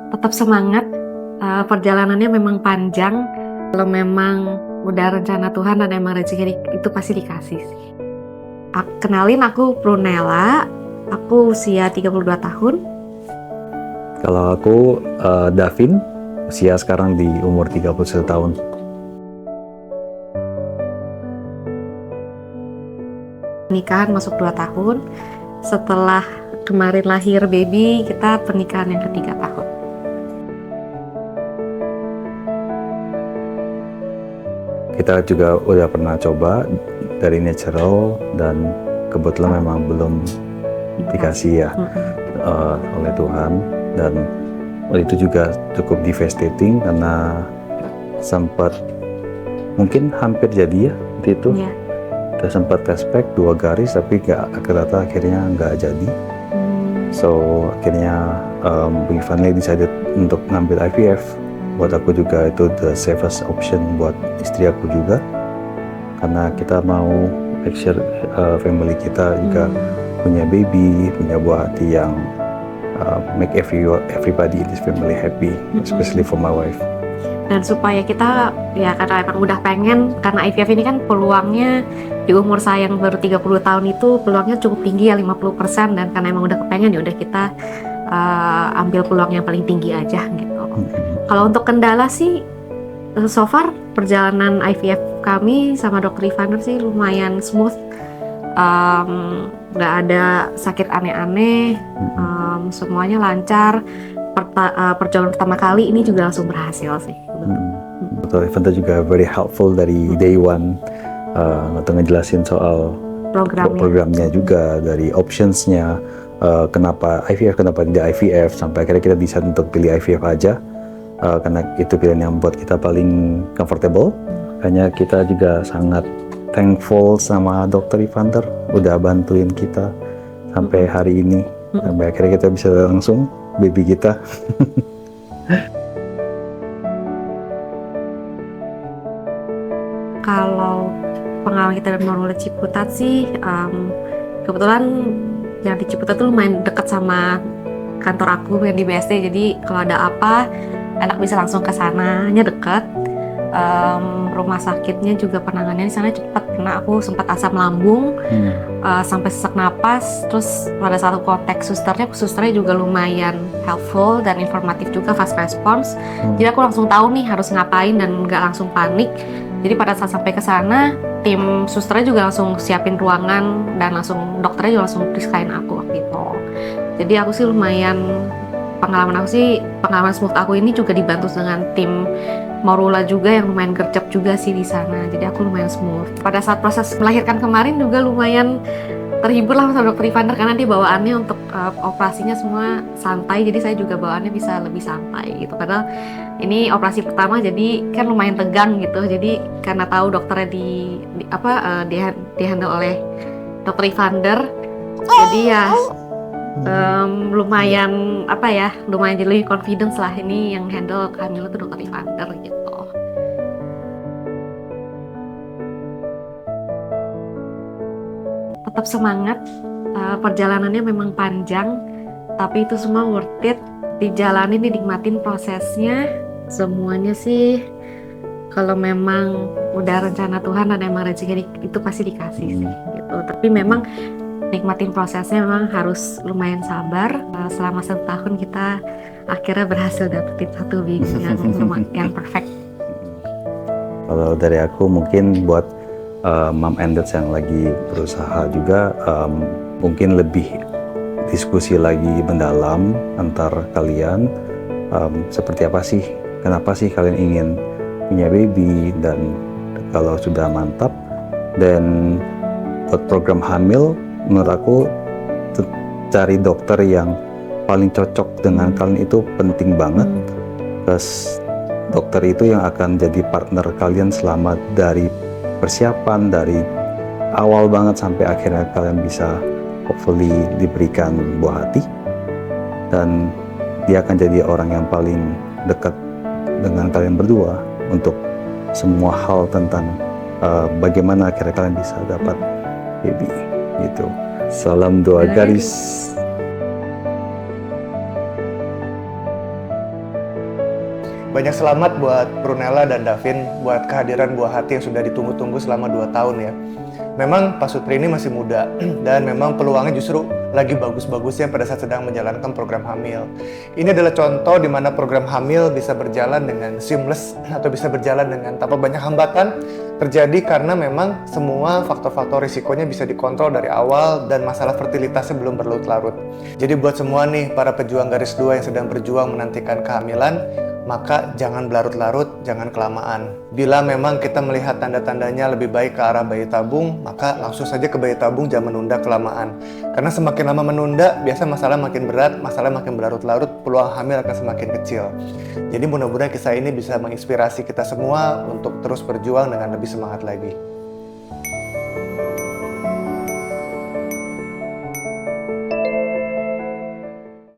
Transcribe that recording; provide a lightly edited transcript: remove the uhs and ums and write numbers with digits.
Tetap semangat, perjalanannya memang panjang. Kalau memang udah rencana Tuhan dan emang rezeki itu pasti dikasih sih. Kenalin, aku Prunella, aku usia 32 tahun. Kalau aku Davin, usia sekarang di umur 31 tahun. Pernikahan masuk 2 tahun. Setelah kemarin lahir baby, kita pernikahan yang ketiga tahun. Kita juga udah pernah coba dari natural dan kebetulan memang belum dikasih ya oleh Tuhan, dan itu juga cukup devastating karena sempat mungkin hampir jadi ya waktu itu. Yeah. Kita sempat tespek 2 garis tapi akhirnya nggak jadi. So akhirnya we finally decided untuk ngambil IVF. Buat aku juga itu the safest option buat istri aku juga, karena kita mau make sure family kita juga punya baby, punya buah hati yang make everybody in this family happy, especially for my wife. Dan supaya kita, ya karena emang udah pengen, karena IVF ini kan peluangnya di umur saya yang baru 30 tahun itu peluangnya cukup tinggi ya, 50%, dan karena emang udah kepengen ya udah kita ambil peluang yang paling tinggi aja gitu. Kalau untuk kendala sih, so far perjalanan IVF kami sama Dr. Ivander sih lumayan smooth, nggak ada sakit aneh-aneh, semuanya lancar. Perjalanan pertama kali ini juga langsung berhasil sih. Dr. Ivander juga very helpful dari day one, untuk ngejelasin soal programnya juga, dari optionsnya, kenapa IVF, kenapa tidak IVF, sampai akhirnya kita decide untuk pilih IVF aja, karena itu pilihan yang buat kita paling comfortable. Hanya kita juga sangat thankful sama Dr. Ivander udah bantuin kita sampai hari ini, sampai akhirnya kita bisa langsung baby kita. Kalau pengalaman kita dari Morula Ciputat sih, kebetulan yang di Ciputat tuh lumayan dekat sama kantor aku yang di BSD, jadi kalau ada apa anak bisa langsung ke sana, hanya dekat. Rumah sakitnya juga penanganannya di sana cepat, karena aku sempat asam lambung, sampai sesak napas. Terus pada saat aku kontak susternya juga lumayan helpful dan informatif juga, fast response. Jadi aku langsung tahu nih harus ngapain dan nggak langsung panik. Jadi pada saat sampai ke sana, tim susternya juga langsung siapin ruangan dan langsung dokternya juga langsung periskain aku waktu itu. Jadi aku sih lumayan, pengalaman smooth aku ini juga dibantu dengan tim Morula juga yang lumayan gercep juga sih di sana. Jadi aku lumayan smooth. Pada saat proses melahirkan kemarin juga lumayan terhibur lah sama Dr. Ivander, karena dia bawaannya untuk operasinya semua santai, jadi saya juga bawaannya bisa lebih santai gitu. Padahal ini operasi pertama jadi kan lumayan tegang gitu. Jadi karena tahu dokternya di handle oleh Dr. Ivander, jadi ya lumayan jadi lebih confidence lah, ini yang handle kehamilan itu Dr. Ivander gitu. Tetap semangat, perjalanannya memang panjang, tapi itu semua worth it. Dijalanin, dinikmatin prosesnya, semuanya sih kalau memang udah rencana Tuhan dan emang rezeki itu pasti dikasih sih gitu. Tapi memang nikmatin prosesnya memang harus lumayan sabar. Selama 1 tahun kita akhirnya berhasil dapetin satu baby yang perfect. Kalau dari aku mungkin buat mom and dads yang lagi berusaha juga, mungkin lebih diskusi lagi mendalam antar kalian, seperti apa sih, kenapa sih kalian ingin punya baby, dan kalau sudah mantap, dan buat program hamil, menurut aku cari dokter yang paling cocok dengan kalian itu penting banget. Terus dokter itu yang akan jadi partner kalian selama dari persiapan, dari awal banget sampai akhirnya kalian bisa hopefully diberikan buah hati, dan dia akan jadi orang yang paling dekat dengan kalian berdua untuk semua hal tentang bagaimana akhirnya kalian bisa dapat baby gitu. Salam doa garis. Banyak selamat buat Brunella dan Davin buat kehadiran buah hati yang sudah ditunggu-tunggu selama 2 tahun ya. Memang Pak Sutri ini masih muda dan memang peluangnya justru lagi bagus-bagusnya pada saat sedang menjalankan program hamil. Ini adalah contoh di mana program hamil bisa berjalan dengan seamless atau bisa berjalan dengan tanpa banyak hambatan terjadi karena memang semua faktor-faktor risikonya bisa dikontrol dari awal dan masalah fertilitasnya belum berlarut-larut. Jadi buat semua nih para pejuang garis 2 yang sedang berjuang menantikan kehamilan, maka jangan berlarut-larut, jangan kelamaan. Bila memang kita melihat tanda-tandanya lebih baik ke arah bayi tabung, maka langsung saja ke bayi tabung, jangan menunda kelamaan. Karena semakin lama menunda, biasa masalah makin berat, masalah makin berlarut-larut, peluang hamil akan semakin kecil. Jadi mudah-mudahan kisah ini bisa menginspirasi kita semua untuk terus berjuang dengan lebih semangat lagi.